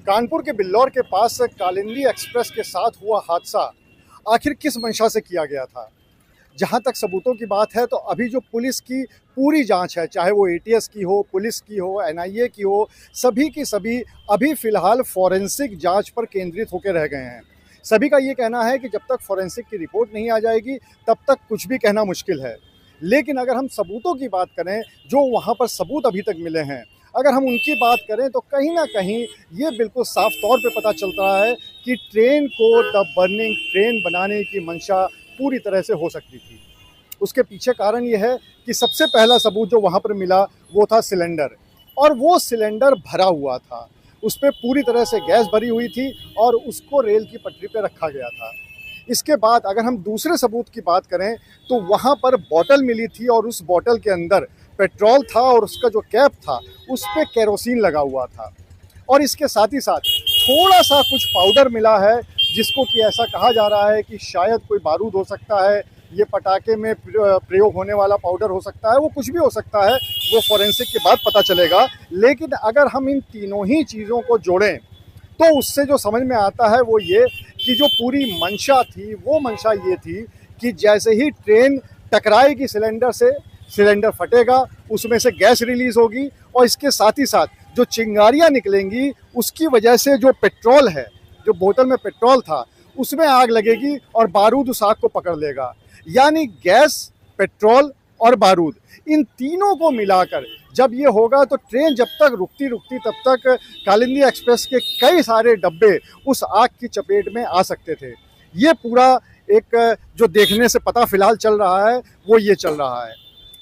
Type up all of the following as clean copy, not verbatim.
कानपुर के बिल्लौर के पास कालिंदी एक्सप्रेस के साथ हुआ हादसा आखिर किस मंशा से किया गया था? जहां तक सबूतों की बात है तो अभी जो पुलिस की पूरी जांच है, चाहे वो एटीएस की हो, पुलिस की हो, एनआईए की हो, सभी की सभी अभी फिलहाल फॉरेंसिक जांच पर केंद्रित होकर रह गए हैं। सभी का ये कहना है कि जब तक फॉरेंसिक की रिपोर्ट नहीं आ जाएगी तब तक कुछ भी कहना मुश्किल है। लेकिन अगर हम सबूतों की बात करें, जो वहाँ पर सबूत अभी तक मिले हैं, अगर हम उनकी बात करें तो कहीं ना कहीं ये बिल्कुल साफ तौर पे पता चल रहा है कि ट्रेन को द बर्निंग ट्रेन बनाने की मंशा पूरी तरह से हो सकती थी। उसके पीछे कारण ये है कि सबसे पहला सबूत जो वहाँ पर मिला वो था सिलेंडर, और वो सिलेंडर भरा हुआ था, उस पर पूरी तरह से गैस भरी हुई थी और उसको रेल की पटरी पर रखा गया था। इसके बाद अगर हम दूसरे सबूत की बात करें तो वहाँ पर बोतल मिली थी और उस बोतल के अंदर पेट्रोल था और उसका जो कैप था उस पर केरोसिन लगा हुआ था। और इसके साथ ही साथ थोड़ा सा कुछ पाउडर मिला है जिसको कि ऐसा कहा जा रहा है कि शायद कोई बारूद हो सकता है, ये पटाखे में प्रयोग होने वाला पाउडर हो सकता है, वो कुछ भी हो सकता है, वो फॉरेंसिक के बाद पता चलेगा। लेकिन अगर हम इन तीनों ही चीज़ों को जोड़ें तो उससे जो समझ में आता है वो ये कि जो पूरी मंशा थी वो मंशा ये थी कि जैसे ही ट्रेन टकराएगी सिलेंडर से, सिलेंडर फटेगा, उसमें से गैस रिलीज़ होगी और इसके साथ ही साथ जो चिंगारियाँ निकलेंगी उसकी वजह से जो पेट्रोल है, जो बोतल में पेट्रोल था, उसमें आग लगेगी और बारूद उस आग को पकड़ लेगा। यानी गैस, पेट्रोल और बारूद, इन तीनों को मिलाकर जब ये होगा तो ट्रेन जब तक रुकती तब तक कालिंदी एक्सप्रेस के कई सारे डब्बे उस आग की चपेट में आ सकते थे। ये पूरा एक जो देखने से पता फिलहाल चल रहा है वो ये चल रहा है।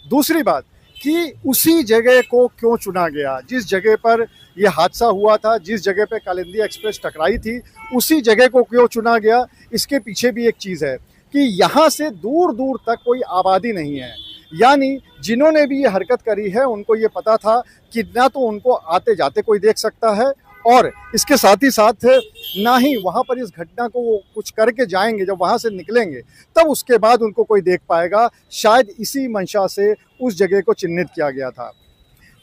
दूसरी बात कि उसी जगह को क्यों चुना गया, जिस जगह पर यह हादसा हुआ था, जिस जगह पे कालिंदी एक्सप्रेस टकराई थी, उसी जगह को क्यों चुना गया, इसके पीछे भी एक चीज़ है कि यहाँ से दूर दूर तक कोई आबादी नहीं है। यानी जिन्होंने भी ये हरकत करी है उनको ये पता था कि ना तो उनको आते जाते कोई देख सकता है और इसके साथ ही साथ ना ही वहाँ पर इस घटना को वो कुछ करके जाएंगे, जब वहाँ से निकलेंगे तब उसके बाद उनको कोई देख पाएगा। शायद इसी मंशा से उस जगह को चिन्हित किया गया था।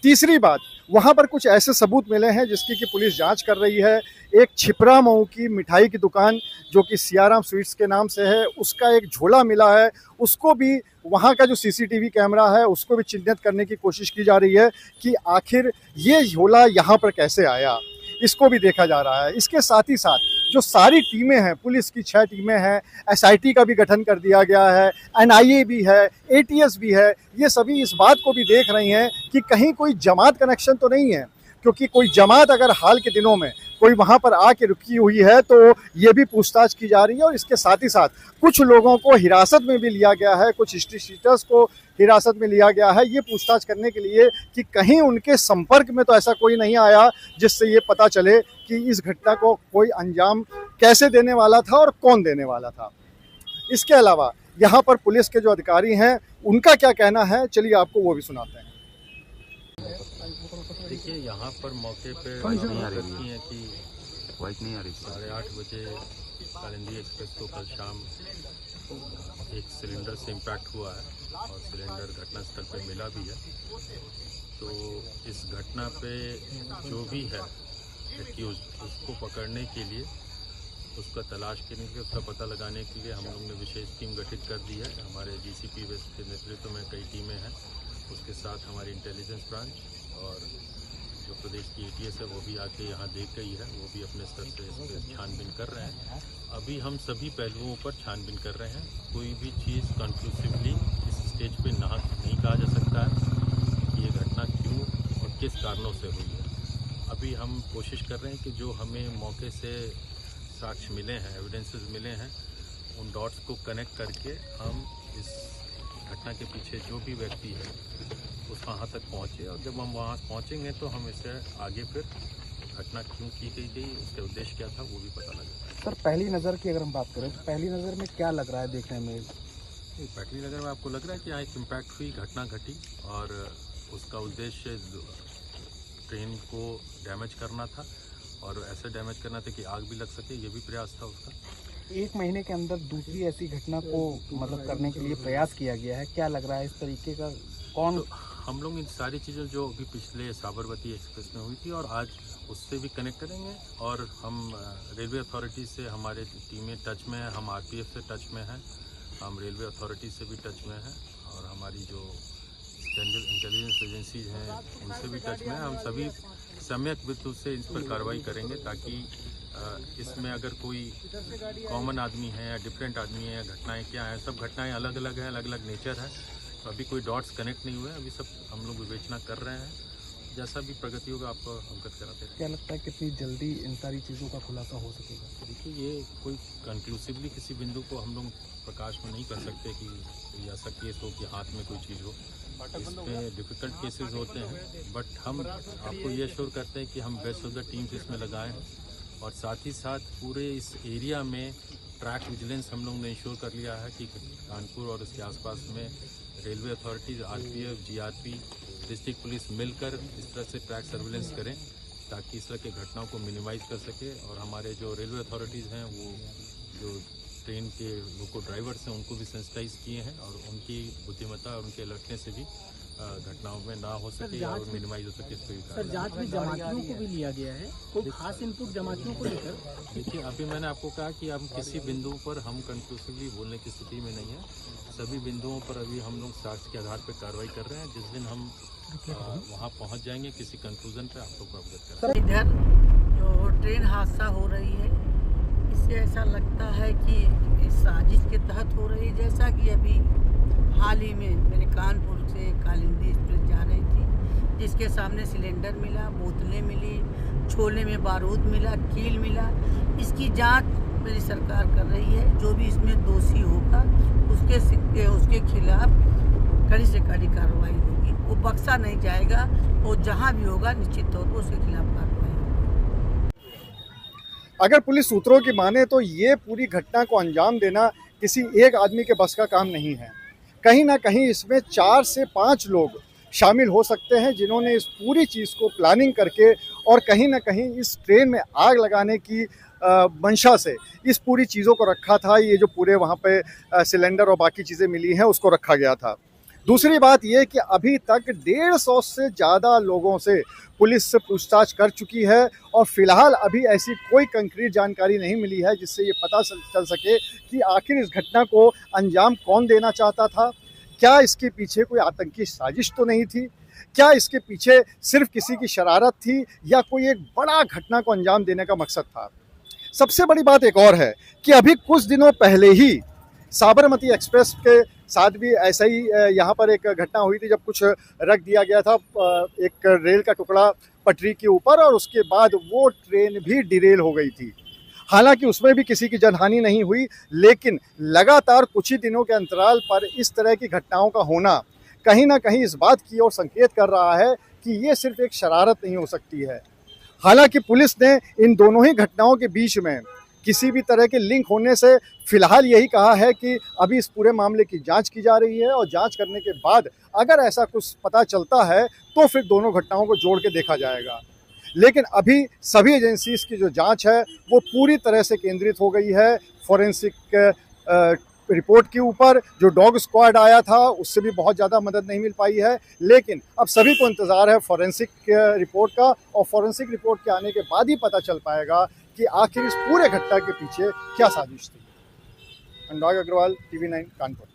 तीसरी बात, वहाँ पर कुछ ऐसे सबूत मिले हैं जिसकी कि पुलिस जांच कर रही है। एक छिपरा मऊ की मिठाई की दुकान जो कि सियाराम स्वीट्स के नाम से है, उसका एक झोला मिला है, उसको भी वहाँ का जो सीसीटीवी कैमरा है उसको भी चिन्हित करने की कोशिश की जा रही है कि आखिर ये झोला यहाँ पर कैसे आया, इसको भी देखा जा रहा है। इसके साथ ही साथ जो सारी टीमें हैं, पुलिस की 6 टीमें हैं, एसआईटी का भी गठन कर दिया गया है, एनआईए भी है, एटीएस भी है, ये सभी इस बात को भी देख रही हैं कि कहीं कोई जमात कनेक्शन तो नहीं है, क्योंकि कोई जमात अगर हाल के दिनों में कोई वहाँ पर आके रुकी हुई है तो ये भी पूछताछ की जा रही है। और इसके साथ ही साथ कुछ लोगों को हिरासत में भी लिया गया है, कुछ हिस्ट्री शीटर्स को हिरासत में लिया गया है, ये पूछताछ करने के लिए कि कहीं उनके संपर्क में तो ऐसा कोई नहीं आया जिससे ये पता चले कि इस घटना को कोई अंजाम कैसे देने वाला था और कौन देने वाला था। इसके अलावा यहाँ पर पुलिस के जो अधिकारी हैं उनका क्या कहना है, चलिए आपको वो भी सुनाते हैं। देखिए, यहाँ पर मौके पे नहीं आ रही है कि 8:30 बजे कालिंदी एक्सप्रेस को कल शाम एक सिलेंडर से इम्पैक्ट हुआ है और सिलेंडर घटनास्थल पे मिला भी है। तो इस घटना पे जो भी है एक्यूज, उसको पकड़ने के लिए, उसका तलाश करने के लिए, उसका पता लगाने के लिए हम लोग ने विशेष टीम गठित कर दी है। हमारे डीसीपी वेस्ट के नेतृत्व में कई टीमें हैं, उसके साथ हमारी इंटेलिजेंस ब्रांच और जो प्रदेश की एटीएस है वो भी आके यहाँ देख गई है, वो भी अपने स्तर से इस पर छानबीन कर रहे हैं। अभी हम सभी पहलुओं पर छानबीन कर रहे हैं। कोई भी चीज़ कंक्लूसिवली इस स्टेज पे नहीं कहा जा सकता है कि ये घटना क्यों और किस कारणों से हुई है। अभी हम कोशिश कर रहे हैं कि जो हमें मौके से साक्ष्य मिले हैं, एविडेंसेस मिले हैं, उन डॉट्स को कनेक्ट करके हम इस घटना के पीछे जो भी व्यक्ति है उस वहाँ तक पहुँचे, और जब हम वहाँ पहुँचेंगे तो हम इसे आगे फिर घटना क्यों की गई, उसका उद्देश्य क्या था, वो भी पता लगेगा। सर, पहली नज़र की अगर हम बात करें तो पहली नज़र में क्या लग रहा है देखने में? पहली नज़र में आपको लग रहा है कि यहाँ एक इम्पैक्ट हुई, घटना घटी और उसका उद्देश्य ट्रेन को डैमेज करना था और ऐसे डैमेज करना था कि आग भी लग सके, ये भी प्रयास था उसका। 1 महीने के अंदर दूसरी ऐसी घटना को मतलब करने के लिए प्रयास किया गया है, क्या लग रहा है इस तरीके का कौन? तो हम लोग इन सारी चीज़ें जो अभी पिछले साबरमती एक्सप्रेस में हुई थी और आज उससे भी कनेक्ट करेंगे। और हम रेलवे अथॉरिटी से हमारे टीमें टच में है, हम आरपीएफ से टच में हैं, हम रेलवे अथॉरिटी से भी टच में हैं, और हमारी जो इंटेलिजेंस एजेंसीज हैं उनसे भी टच में है। हम सभी सम्यक वित्त से इस पर कार्रवाई करेंगे, ताकि इसमें अगर कोई कॉमन आदमी है या डिफरेंट आदमी है या घटनाएं क्या हैं, सब घटनाएं अलग अलग हैं, अलग अलग नेचर है। तो अभी कोई डॉट्स कनेक्ट नहीं हुए, अभी सब हम लोग विवेचना कर रहे हैं। जैसा भी प्रगति होगा आपको अवगत कराते हैं। क्या लगता है कितनी जल्दी इन सारी चीज़ों का खुलासा हो सकेगा? देखिए, ये कोई कंक्लूसिवली किसी बिंदु को हम लोग प्रकाश में नहीं कर सकते कि कोई ऐसा केस हो कि हाथ में कोई चीज़ हो। इसमें डिफ़िकल्ट केसेस होते हैं, बट हम आपको ये एश्योर करते हैं कि हम बेस्ट ऑफ द टीम्स इसमें लगाएं, और साथ ही साथ पूरे इस एरिया में ट्रैक विजिलेंस हम लोग ने इंश्योर कर लिया है कि कानपुर और उसके आसपास में railway authorities, RPF, GRP, district police मिलकर इस तरह से ट्रैक सर्विलेंस करें, ताकि इस तरह की घटनाओं को मिनिमाइज़ कर सके। और हमारे जो रेलवे अथॉरिटीज़ हैं, वो जो ट्रेन के लोको ड्राइवर्स हैं उनको भी सेंसिटाइज किए हैं, और उनकी बुद्धिमत्ता और उनके अलर्टनेस से भी घटनाओं में ना हो सके और मिनिमाइज हो सके इस पर। सर, जांच में जमातियों को भी लिया गया है, कोई खास इनपुट जमातियों को लेकर? देखिए, अभी मैंने आपको कहा कि हम किसी बिंदु पर हम कंक्लूसिवली बोलने की स्थिति में नहीं है। सभी बिंदुओं पर अभी हम लोग साक्ष्य के आधार पर कार्रवाई कर रहे हैं। जिस दिन हम वहाँ पहुँच जाएंगे किसी कंक्लूजन पे, आप लोग को अवगत करें। इधर जो ट्रेन हादसा हो रही है, इससे ऐसा लगता है कि इस साजिश के तहत हो रही है। जैसा कि अभी हाल ही में मेरे कानपुर से कालिंदी एक्सप्रेस जा रही थी, जिसके सामने सिलेंडर मिला, बोतलें मिली, छोले में बारूद मिला, कील मिला। इसकी जांच मेरी सरकार कर रही है। जो भी इसमें दोषी होगा उसके खिलाफ कड़ी से कड़ी कार्रवाई होगी। वो बख्शा नहीं जाएगा, वो जहाँ भी होगा निश्चित तौर पर उसके खिलाफ कार्रवाई होगी। अगर पुलिस सूत्रों की माने तो ये पूरी घटना को अंजाम देना किसी एक आदमी के बस का काम नहीं है। कहीं ना कहीं इसमें 4 से 5 लोग शामिल हो सकते हैं, जिन्होंने इस पूरी चीज़ को प्लानिंग करके और कहीं ना कहीं इस ट्रेन में आग लगाने की मंशा से इस पूरी चीज़ों को रखा था। ये जो पूरे वहाँ पे सिलेंडर और बाकी चीज़ें मिली हैं उसको रखा गया था। दूसरी बात ये कि अभी तक 150 से ज़्यादा लोगों से पुलिस से पूछताछ कर चुकी है, और फिलहाल अभी ऐसी कोई कंक्रीट जानकारी नहीं मिली है जिससे ये पता चल सके कि आखिर इस घटना को अंजाम कौन देना चाहता था। क्या इसके पीछे कोई आतंकी साजिश तो नहीं थी? क्या इसके पीछे सिर्फ किसी की शरारत थी, या कोई एक बड़ा घटना को अंजाम देने का मकसद था? सबसे बड़ी बात एक और है कि अभी कुछ दिनों पहले ही साबरमती एक्सप्रेस के साथ भी ऐसा ही यहाँ पर एक घटना हुई थी, जब कुछ रख दिया गया था एक रेल का टुकड़ा पटरी के ऊपर, और उसके बाद वो ट्रेन भी डिरेल हो गई थी। हालांकि उसमें भी किसी की जनहानि नहीं हुई, लेकिन लगातार कुछ ही दिनों के अंतराल पर इस तरह की घटनाओं का होना कहीं ना कहीं इस बात की ओर संकेत कर रहा है कि ये सिर्फ एक शरारत नहीं हो सकती है। हालांकि पुलिस ने इन दोनों ही घटनाओं के बीच में किसी भी तरह के लिंक होने से फिलहाल यही कहा है कि अभी इस पूरे मामले की जांच की जा रही है, और जांच करने के बाद अगर ऐसा कुछ पता चलता है तो फिर दोनों घटनाओं को जोड़ के देखा जाएगा। लेकिन अभी सभी एजेंसीज की जो जांच है वो पूरी तरह से केंद्रित हो गई है फॉरेंसिक रिपोर्ट के ऊपर। जो डॉग स्क्वाड आया था उससे भी बहुत ज़्यादा मदद नहीं मिल पाई है, लेकिन अब सभी को इंतज़ार है फॉरेंसिक रिपोर्ट का, और फॉरेंसिक रिपोर्ट के आने के बाद ही पता चल पाएगा कि आखिर इस पूरे घटना के पीछे क्या साजिश थी। अनुराग अग्रवाल, TV9 कानपुर।